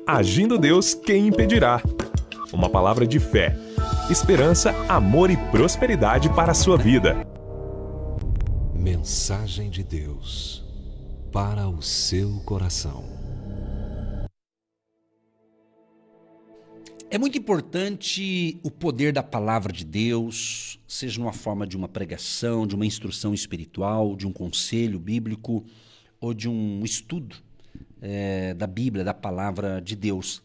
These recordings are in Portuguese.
Agindo Deus, quem impedirá? Uma palavra de fé, esperança, amor e prosperidade para a sua vida. Mensagem de Deus para o seu coração. É muito importante o poder da palavra de Deus, seja numa forma de uma pregação, de uma instrução espiritual, de um conselho bíblico ou de um estudo da Bíblia, da palavra de Deus.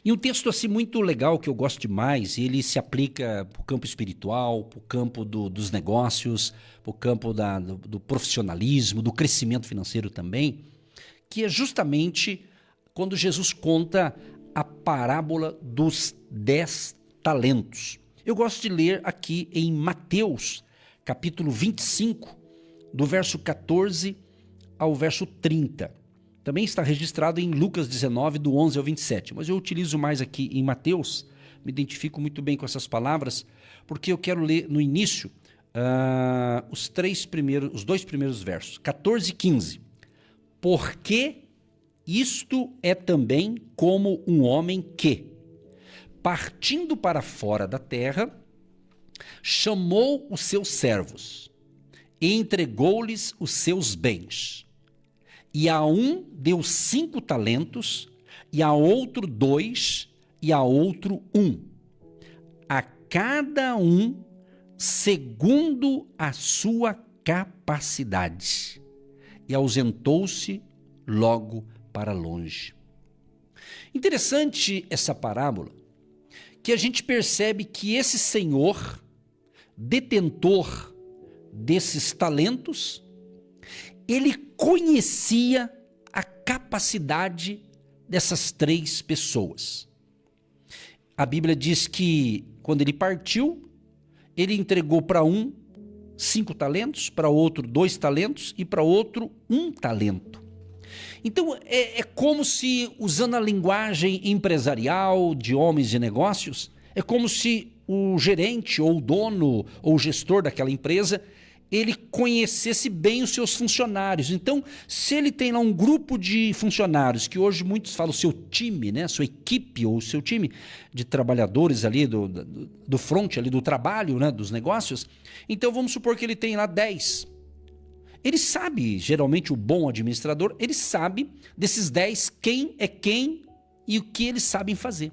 E um texto assim muito legal que eu gosto demais, ele se aplica para o campo espiritual, para o campo dos negócios, para o campo do profissionalismo, do crescimento financeiro também, que é justamente quando Jesus conta a parábola dos 10 talentos. Eu gosto de ler aqui em Mateus, capítulo 25, do verso 14 ao verso 30. Também está registrado em Lucas 19, do 11 ao 27. Mas eu utilizo mais aqui em Mateus, me identifico muito bem com essas palavras, porque eu quero ler no início os dois primeiros versos, 14 e 15. Porque isto é também como um homem que, partindo para fora da terra, chamou os seus servos e entregou-lhes os seus bens. E a um deu 5 talentos, e a outro 2, e a outro 1. A cada um segundo a sua capacidade. E ausentou-se logo para longe. Interessante essa parábola, que a gente percebe que esse senhor, detentor desses talentos, ele conhecia a capacidade dessas 3 pessoas. A Bíblia diz que quando ele partiu, ele entregou para um 5 talentos, para outro 2 talentos e para outro 1 talento. Então é como se, usando a linguagem empresarial de homens de negócios, é como se o gerente ou o dono ou o gestor daquela empresa, ele conhecesse bem os seus funcionários. Então, se ele tem lá um grupo de funcionários, que hoje muitos falam seu time, né, sua equipe ou seu time de trabalhadores ali do front, ali do trabalho, né, dos negócios, então vamos supor que ele tem lá 10. Ele sabe, geralmente o bom administrador, ele sabe desses 10 quem é quem e o que eles sabem fazer.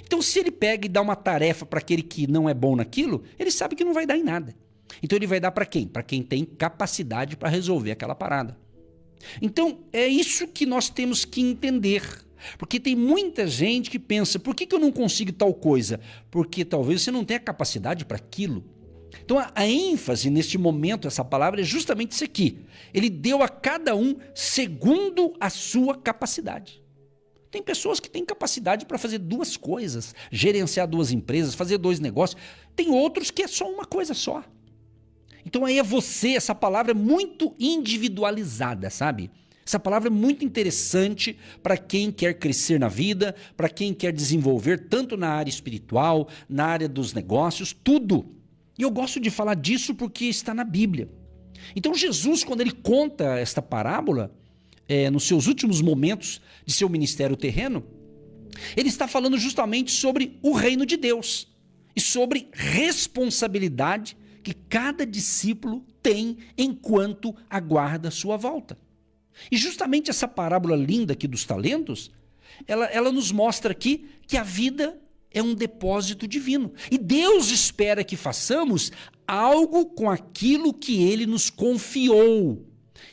Então, se ele pega e dá uma tarefa para aquele que não é bom naquilo, ele sabe que não vai dar em nada. Então ele vai dar para quem? Para quem tem capacidade para resolver aquela parada. Então é isso que nós temos que entender. Porque tem muita gente que pensa, por que eu não consigo tal coisa? Porque talvez você não tenha capacidade para aquilo. Então a ênfase neste momento, essa palavra, é justamente isso aqui. Ele deu a cada um segundo a sua capacidade. Tem pessoas que têm capacidade para fazer 2 coisas, gerenciar 2 empresas, fazer 2 negócios. Tem outros que é só uma coisa só. Então aí é você, essa palavra é muito individualizada, sabe? Essa palavra é muito interessante para quem quer crescer na vida, para quem quer desenvolver tanto na área espiritual, na área dos negócios, tudo. E eu gosto de falar disso porque está na Bíblia. Então Jesus, quando ele conta esta parábola, nos seus últimos momentos de seu ministério terreno, ele está falando justamente sobre o reino de Deus e sobre responsabilidade que cada discípulo tem enquanto aguarda a sua volta. E justamente essa parábola linda aqui dos talentos, ela nos mostra aqui que a vida é um depósito divino. E Deus espera que façamos algo com aquilo que Ele nos confiou.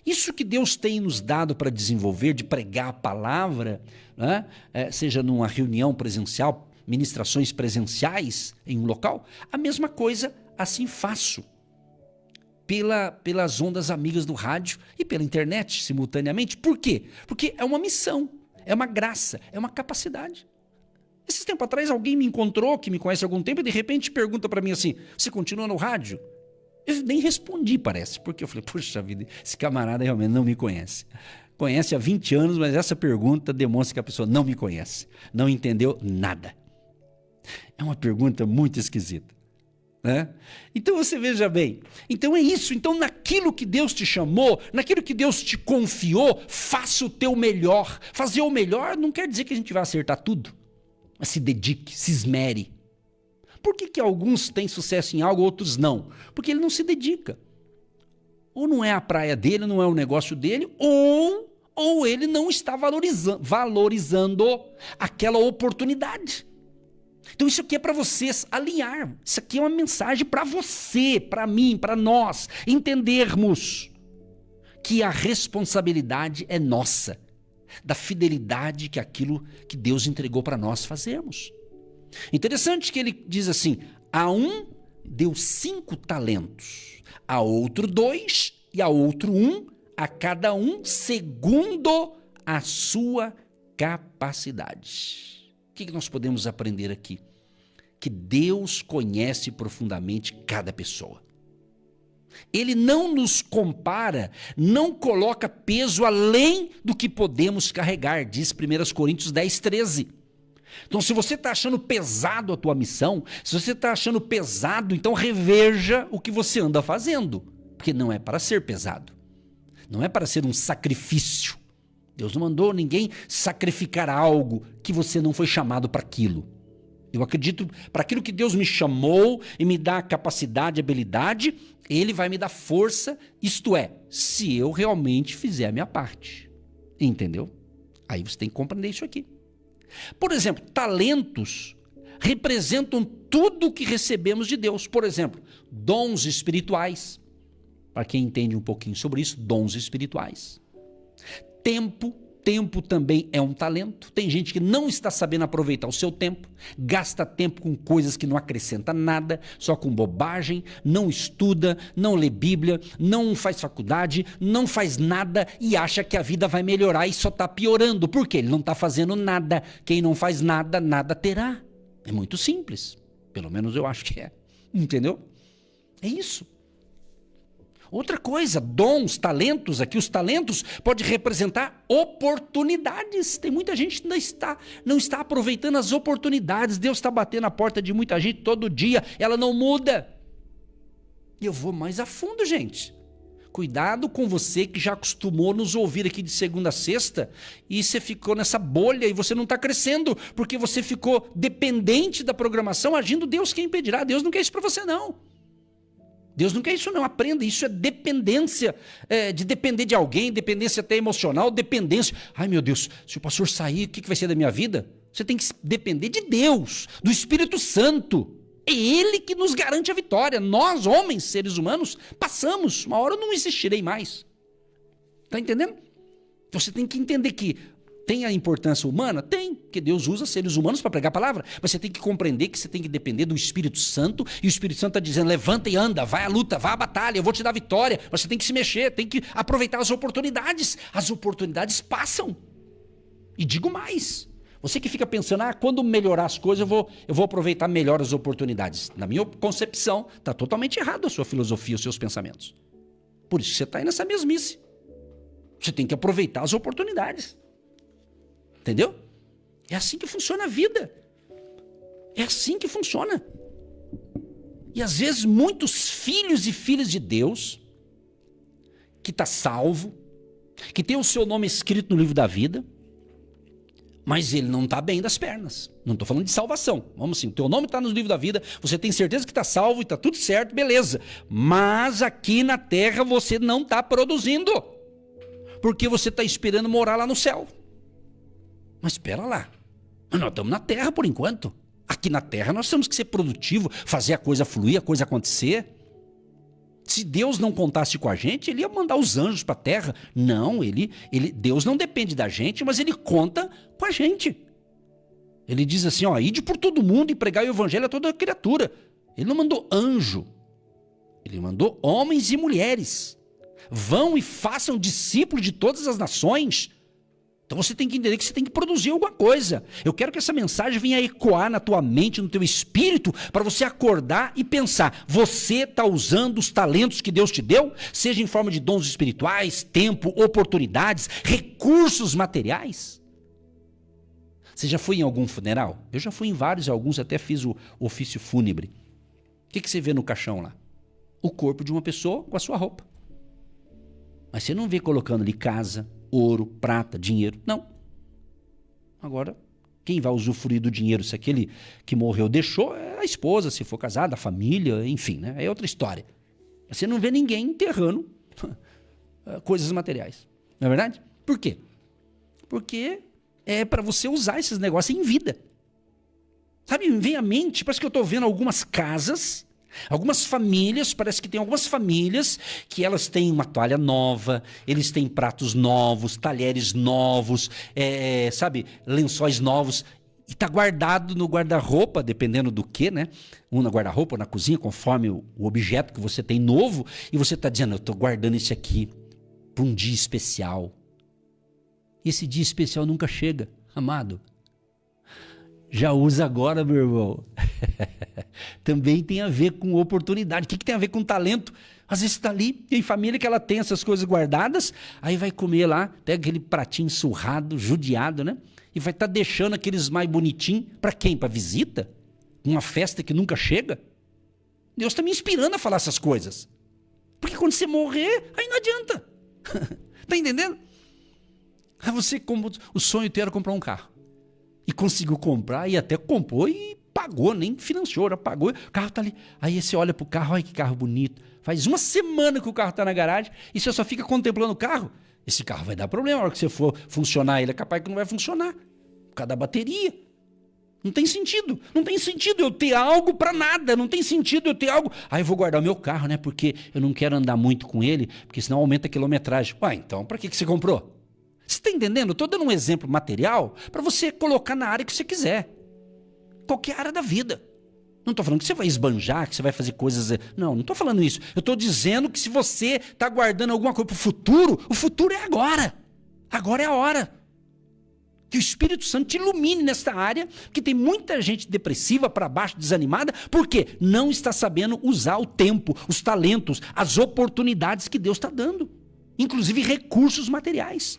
Isso que Deus tem nos dado para desenvolver, de pregar a palavra, né? Seja numa reunião presencial, ministrações presenciais em um local, a mesma coisa assim faço pelas ondas amigas do rádio e pela internet simultaneamente. Por quê? Porque é uma missão, é uma graça, é uma capacidade. Esses tempos atrás alguém me encontrou, que me conhece há algum tempo, e de repente pergunta para mim assim, você continua no rádio? Eu nem respondi, parece, porque eu falei, puxa vida, esse camarada realmente não me conhece. Conhece há 20 anos, mas essa pergunta demonstra que a pessoa não me conhece, não entendeu nada. É uma pergunta muito esquisita. né? Então você veja bem, então é isso, então naquilo que Deus te chamou, naquilo que Deus te confiou, faça o teu melhor. Fazer o melhor não quer dizer que a gente vai acertar tudo, mas se dedique, se esmere. Por que alguns têm sucesso em algo, outros não? Porque ele não se dedica. Ou não é a praia dele, não é o negócio dele, ou ele não está valorizando aquela oportunidade. Então isso aqui é para vocês alinhar. Isso aqui é uma mensagem para você, para mim, para nós entendermos que a responsabilidade é nossa, da fidelidade que aquilo que Deus entregou para nós fazermos. Interessante que ele diz assim: a um deu 5 talentos, a outro 2 e a outro 1, a cada um segundo a sua capacidade. O que nós podemos aprender aqui? Que Deus conhece profundamente cada pessoa. Ele não nos compara, não coloca peso além do que podemos carregar, diz 1 Coríntios 10, 13. Então, se você está achando pesado a tua missão, se você está achando pesado, então reveja o que você anda fazendo, porque não é para ser pesado, não é para ser um sacrifício. Deus não mandou ninguém sacrificar algo que você não foi chamado para aquilo. Eu acredito, para aquilo que Deus me chamou e me dá capacidade, habilidade, Ele vai me dar força, isto é, se eu realmente fizer a minha parte. Entendeu? Aí você tem que compreender isso aqui. Por exemplo, talentos representam tudo o que recebemos de Deus. Por exemplo, dons espirituais. Para quem entende um pouquinho sobre isso, dons espirituais. Tempo também é um talento. Tem gente que não está sabendo aproveitar o seu tempo, gasta tempo com coisas que não acrescentam nada, só com bobagem, não estuda, não lê Bíblia, não faz faculdade, não faz nada e acha que a vida vai melhorar e só está piorando. Por quê? Ele não está fazendo nada. Quem não faz nada, nada terá. É muito simples. Pelo menos eu acho que é. Entendeu? É isso. Outra coisa, dons, talentos, aqui os talentos podem representar oportunidades. Tem muita gente que não está aproveitando as oportunidades. Deus está batendo na porta de muita gente todo dia, ela não muda. E eu vou mais a fundo, gente. Cuidado com você que já acostumou nos ouvir aqui de segunda a sexta e você ficou nessa bolha e você não está crescendo porque você ficou dependente da programação, agindo Deus quem impedirá. Deus não quer isso para você, não. Deus não quer isso não, aprenda, isso é dependência, de depender de alguém, dependência até emocional, dependência. Ai meu Deus, se o pastor sair, o que vai ser da minha vida? Você tem que depender de Deus, do Espírito Santo. É Ele que nos garante a vitória. Nós, homens, seres humanos, passamos, uma hora eu não existirei mais. Está entendendo? Então você tem que entender que tem a importância humana? Tem, porque Deus usa seres humanos para pregar a palavra. Mas você tem que compreender que você tem que depender do Espírito Santo, e o Espírito Santo está dizendo, levanta e anda, vai à luta, vai à batalha, eu vou te dar vitória. Mas você tem que se mexer, tem que aproveitar as oportunidades. As oportunidades passam. E digo mais, você que fica pensando, quando melhorar as coisas eu vou aproveitar melhor as oportunidades. Na minha concepção, está totalmente errado a sua filosofia, os seus pensamentos. Por isso você está aí nessa mesmice. Você tem que aproveitar as oportunidades. Entendeu? É assim que funciona a vida. É assim que funciona. E às vezes muitos filhos e filhas de Deus, que está salvo, que tem o seu nome escrito no livro da vida, mas ele não está bem das pernas. Não estou falando de salvação. Vamos assim, o teu nome está no livro da vida, você tem certeza que está salvo e está tudo certo, beleza. Mas aqui na terra você não está produzindo, porque você está esperando morar lá no céu. Mas espera lá, nós estamos na terra por enquanto. Aqui na terra nós temos que ser produtivo, fazer a coisa fluir, a coisa acontecer. Se Deus não contasse com a gente, Ele ia mandar os anjos para a terra. Não, Deus não depende da gente, mas Ele conta com a gente. Ele diz assim, ide por todo mundo e pregar o evangelho a toda criatura. Ele não mandou anjo, Ele mandou homens e mulheres. Vão e façam discípulos de todas as nações. Então você tem que entender que você tem que produzir alguma coisa. Eu quero que essa mensagem venha ecoar na tua mente, no teu espírito, para você acordar e pensar, você está usando os talentos que Deus te deu, seja em forma de dons espirituais, tempo, oportunidades, recursos materiais? Você já foi em algum funeral? Eu já fui em vários, alguns até fiz o ofício fúnebre. que você vê no caixão lá? O corpo de uma pessoa com a sua roupa. Mas você não vê colocando ali casa, ouro, prata, dinheiro. Não. Agora, quem vai usufruir do dinheiro se aquele que morreu deixou é a esposa, se for casada, a família, enfim, né? É outra história. Você não vê ninguém enterrando coisas materiais. Não é verdade? Por quê? Porque é para você usar esses negócios em vida. Sabe, me vem à mente, parece que eu estou vendo algumas casas, algumas famílias, parece que tem algumas famílias que elas têm uma toalha nova, eles têm pratos novos, talheres novos, sabe, lençóis novos, e está guardado no guarda-roupa, dependendo do que, né? Um na guarda-roupa ou na cozinha, conforme o objeto que você tem novo, e você está dizendo, eu estou guardando esse aqui para um dia especial. E esse dia especial nunca chega, amado. Já usa agora, meu irmão. Também tem a ver com oportunidade. O que tem a ver com talento? Às vezes está ali, tem família que ela tem essas coisas guardadas, aí vai comer lá, pega aquele pratinho surrado, judiado, né? E vai estar deixando aqueles mais bonitinhos. Para quem? Para visita? Uma festa que nunca chega? Deus está me inspirando a falar essas coisas. Porque quando você morrer, aí não adianta. Tá entendendo? Aí você, como o sonho teu era comprar um carro. E conseguiu comprar, e até comprou e pagou, nem financiou, já pagou. O carro tá ali. Aí você olha pro carro, olha que carro bonito. Faz uma semana que o carro tá na garagem e você só fica contemplando o carro. Esse carro vai dar problema. A hora que você for funcionar ele, é capaz que não vai funcionar. Por causa da bateria. Não tem sentido. Não tem sentido eu ter algo para nada. Não tem sentido eu ter algo. Ah, eu vou guardar o meu carro, né? Porque eu não quero andar muito com ele, porque senão aumenta a quilometragem. Ué, então para que você comprou? Você está entendendo? Eu estou dando um exemplo material para você colocar na área que você quiser. Qualquer área da vida. Não estou falando que você vai esbanjar, que você vai fazer coisas... Não estou falando isso. Eu estou dizendo que se você está guardando alguma coisa para o futuro é agora. Agora é a hora. Que o Espírito Santo te ilumine nesta área, porque tem muita gente depressiva, para baixo, desanimada, porque não está sabendo usar o tempo, os talentos, as oportunidades que Deus está dando. Inclusive recursos materiais.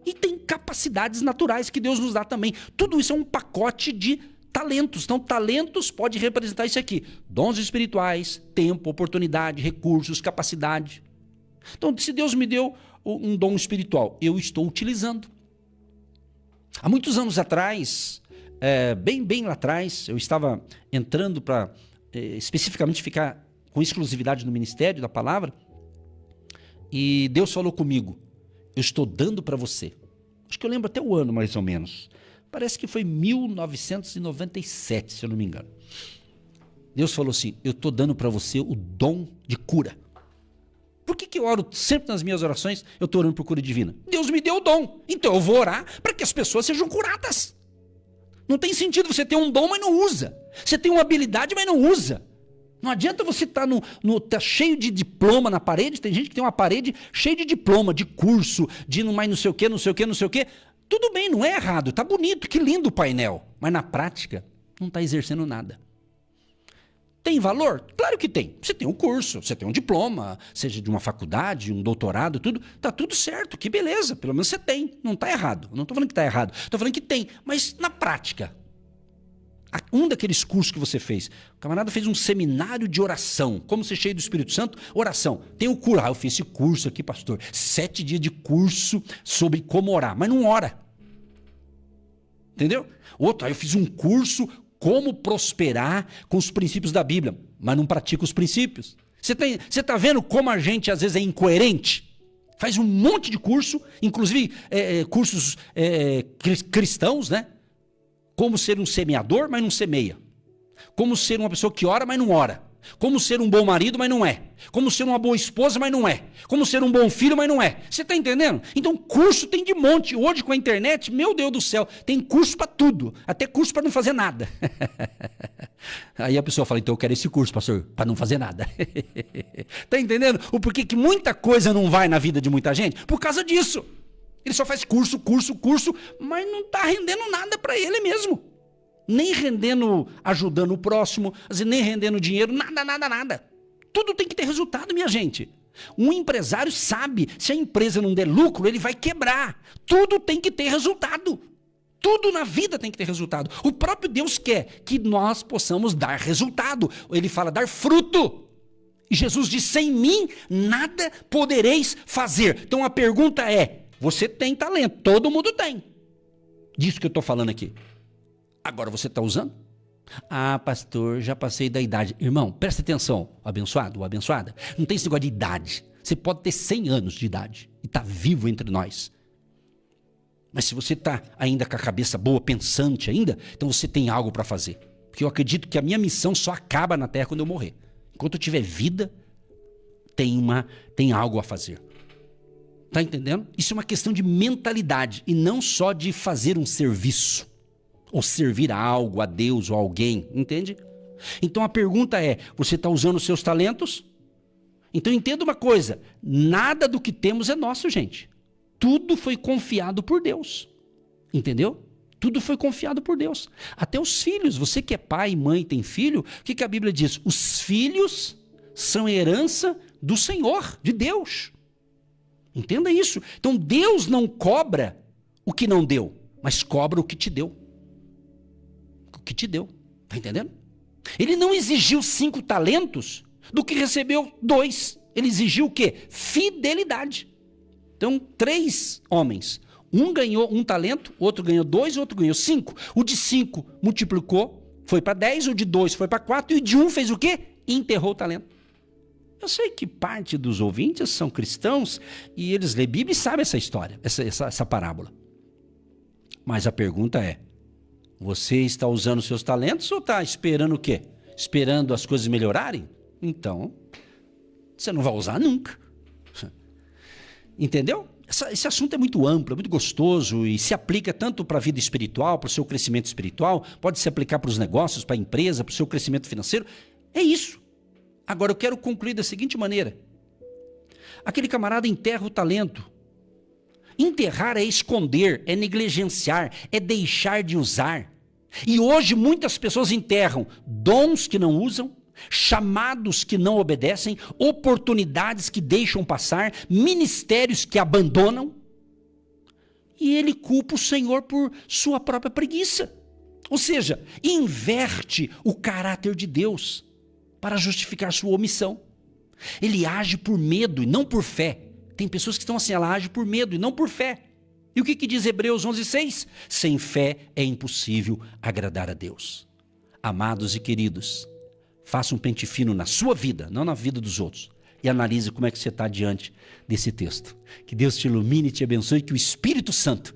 E tem capacidades naturais que Deus nos dá também. Tudo isso é um pacote de talentos. Então, talentos pode representar isso aqui. Dons espirituais, tempo, oportunidade, recursos, capacidade. Então, se Deus me deu um dom espiritual, eu estou utilizando. Há muitos anos atrás, bem lá atrás, eu estava entrando para especificamente ficar com exclusividade no ministério da palavra, e Deus falou comigo, eu estou dando para você. Acho que eu lembro até o ano, mais ou menos. Parece que foi 1997, se eu não me engano. Deus falou assim, eu estou dando para você o dom de cura. Por que eu oro sempre nas minhas orações? Eu estou orando por cura divina. Deus me deu o dom. Então eu vou orar para que as pessoas sejam curadas. Não tem sentido você ter um dom, mas não usa. Você tem uma habilidade, mas não usa. Não adianta você estar tá cheio de diploma na parede. Tem gente que tem uma parede cheia de diploma, de curso, de mais não sei o quê, não sei o quê, não sei o quê. Tudo bem, não é errado. Tá bonito, que lindo o painel. Mas na prática, não está exercendo nada. Tem valor? Claro que tem. Você tem um curso, você tem um diploma, seja de uma faculdade, um doutorado, tudo. Tá tudo certo, que beleza. Pelo menos você tem. Não está errado. Não estou falando que está errado. Estou falando que tem. Mas na prática, um daqueles cursos que você fez, o camarada fez um seminário de oração. Como ser cheio do Espírito Santo? Oração. Tem o curso. Eu fiz esse curso aqui, pastor. 7 dias de curso sobre como orar. Mas não ora. Entendeu? Outro, eu fiz um curso como prosperar com os princípios da Bíblia, mas não pratica os princípios. Você está vendo como a gente às vezes é incoerente? Faz um monte de curso, inclusive cursos cristãos, né? Como ser um semeador, mas não semeia. Como ser uma pessoa que ora, mas não ora. Como ser um bom marido, mas não é. Como ser uma boa esposa, mas não é. Como ser um bom filho, mas não é. Você está entendendo? Então curso tem de monte. Hoje com a internet, meu Deus do céu, tem curso para tudo. Até curso para não fazer nada. Aí a pessoa fala, então eu quero esse curso, pastor, para não fazer nada. Está entendendo? O porquê que muita coisa não vai na vida de muita gente? Por causa disso. Ele só faz curso, mas não está rendendo nada para ele mesmo. Nem rendendo, ajudando o próximo, nem rendendo dinheiro, nada. Tudo tem que ter resultado, minha gente. Um empresário sabe, se a empresa não der lucro, ele vai quebrar. Tudo tem que ter resultado. Tudo na vida tem que ter resultado. O próprio Deus quer que nós possamos dar resultado. Ele fala dar fruto. E Jesus diz, sem mim nada podereis fazer. Então a pergunta é, você tem talento, todo mundo tem. Disso que eu estou falando aqui. Agora você está usando? Ah, pastor, já passei da idade. Irmão, presta atenção, o abençoado, ou abençoada. Não tem esse negócio de idade. Você pode ter 100 anos de idade e está vivo entre nós. Mas se você está ainda com a cabeça boa, pensante ainda, então você tem algo para fazer. Porque eu acredito que a minha missão só acaba na terra quando eu morrer. Enquanto eu tiver vida, tem algo a fazer. Tá entendendo? Isso é uma questão de mentalidade e não só de fazer um serviço. Ou servir a algo, a Deus ou a alguém. Entende? Então a pergunta é, você está usando os seus talentos? Então entenda uma coisa, nada do que temos é nosso, gente. Tudo foi confiado por Deus. Entendeu? Tudo foi confiado por Deus. Até os filhos. Você que é pai, mãe, tem filho, o que a Bíblia diz? Os filhos são herança do Senhor, de Deus. Entenda isso. Então Deus não cobra o que não deu, mas cobra o que te deu. O que te deu. Está entendendo? Ele não exigiu 5 talentos do que recebeu 2. Ele exigiu o quê? Fidelidade. Então, 3 homens. Um ganhou 1 talento, outro ganhou 2, outro ganhou 5. O de 5 multiplicou, foi para 10, o de 2 foi para 4, e o de 1 fez o quê? Enterrou o talento. Eu sei que parte dos ouvintes são cristãos e eles lêem Bíblia e sabem essa história, essa parábola. Mas a pergunta é, você está usando seus talentos ou está esperando o quê? Esperando as coisas melhorarem? Então, você não vai usar nunca. Entendeu? Esse assunto é muito amplo, é muito gostoso e se aplica tanto para a vida espiritual, para o seu crescimento espiritual, pode se aplicar para os negócios, para a empresa, para o seu crescimento financeiro. É isso. Agora eu quero concluir da seguinte maneira. Aquele camarada enterra o talento. Enterrar é esconder, é negligenciar, é deixar de usar. E hoje muitas pessoas enterram dons que não usam, chamados que não obedecem, oportunidades que deixam passar, ministérios que abandonam. E ele culpa o Senhor por sua própria preguiça. Ou seja, inverte o caráter de Deus para justificar sua omissão. Ele age por medo e não por fé. Tem pessoas que estão assim, ela age por medo e não por fé. E o que diz Hebreus 11:6? Sem fé é impossível agradar a Deus. Amados e queridos, faça um pente fino na sua vida, não na vida dos outros. E analise como é que você está diante desse texto. Que Deus te ilumine e te abençoe, que o Espírito Santo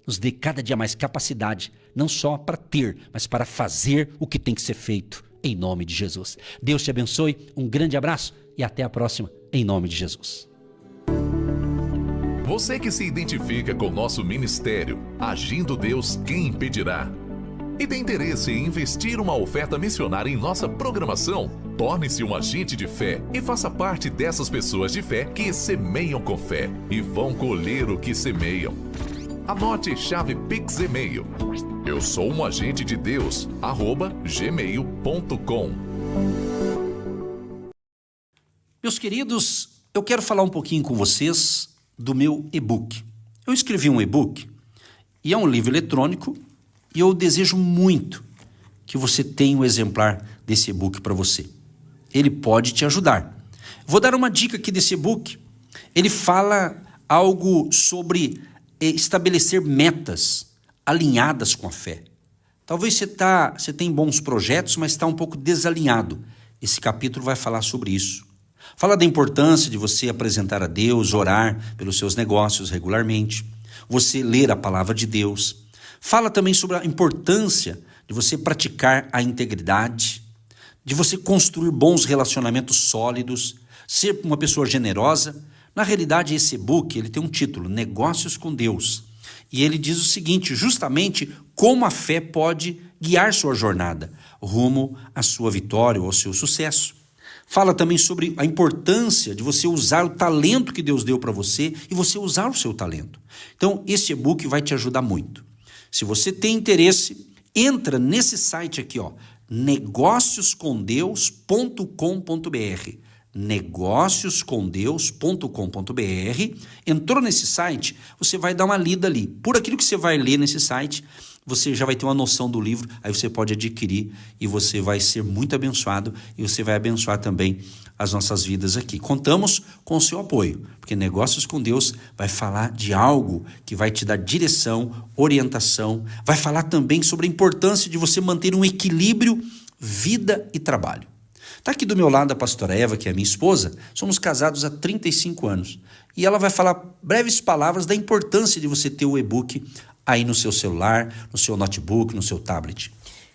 nos dê cada dia mais capacidade, não só para ter, mas para fazer o que tem que ser feito, em nome de Jesus. Deus te abençoe, um grande abraço e até a próxima, em nome de Jesus. Você que se identifica com nosso ministério, Agindo Deus, quem impedirá? E tem interesse em investir uma oferta missionária em nossa programação? Torne-se um agente de fé e faça parte dessas pessoas de fé que semeiam com fé e vão colher o que semeiam. Anote chave Pix e-mail. Eu sou um agente de Deus, @gmail.com. Meus queridos, eu quero falar um pouquinho com vocês do meu e-book. Eu escrevi um e-book e é um livro eletrônico e eu desejo muito que você tenha um exemplar desse e-book para você. Ele pode te ajudar. Vou dar uma dica aqui desse e-book. Ele fala algo sobre estabelecer metas alinhadas com a fé. Talvez você tenha bons projetos, mas está um pouco desalinhado. Esse capítulo vai falar sobre isso. Fala da importância de você apresentar a Deus, orar pelos seus negócios regularmente, você ler a palavra de Deus. Fala também sobre a importância de você praticar a integridade, de você construir bons relacionamentos sólidos, ser uma pessoa generosa. Na realidade, esse e-book ele tem um título, Negócios com Deus. E ele diz o seguinte, justamente como a fé pode guiar sua jornada rumo à sua vitória ou ao seu sucesso. Fala também sobre a importância de você usar o talento que Deus deu para você e você usar o seu talento. Então, esse e-book vai te ajudar muito. Se você tem interesse, entra nesse site aqui, negócioscomdeus.com.br. negócioscomdeus.com.br. Entrou nesse site, você vai dar uma lida ali. Por aquilo que você vai ler nesse site, você já vai ter uma noção do livro, aí você pode adquirir e você vai ser muito abençoado e você vai abençoar também as nossas vidas aqui. Contamos com o seu apoio, porque Negócios com Deus vai falar de algo que vai te dar direção, orientação, vai falar também sobre a importância de você manter um equilíbrio vida e trabalho. Está aqui do meu lado a pastora Eva, que é minha esposa, somos casados há 35 anos e ela vai falar breves palavras da importância de você ter o e-book aí no seu celular, no seu notebook, no seu tablet.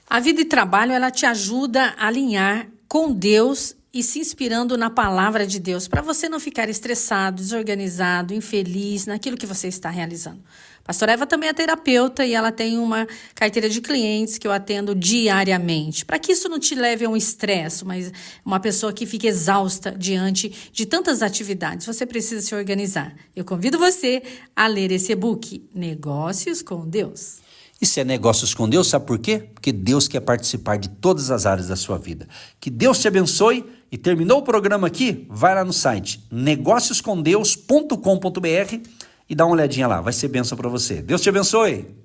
A vida e trabalho, ela te ajuda a alinhar com Deus e se inspirando na palavra de Deus, para você não ficar estressado, desorganizado, infeliz naquilo que você está realizando. Pastora Eva também é terapeuta e ela tem uma carteira de clientes que eu atendo diariamente, para que isso não te leve a um estresse, mas uma pessoa que fica exausta diante de tantas atividades. Você precisa se organizar. Eu convido você a ler esse e-book, Negócios com Deus. Isso é Negócios com Deus, sabe por quê? Porque Deus quer participar de todas as áreas da sua vida. Que Deus te abençoe e terminou o programa aqui? Vai lá no site negócioscomdeus.com.br e dá uma olhadinha lá, vai ser bênção para você. Deus te abençoe!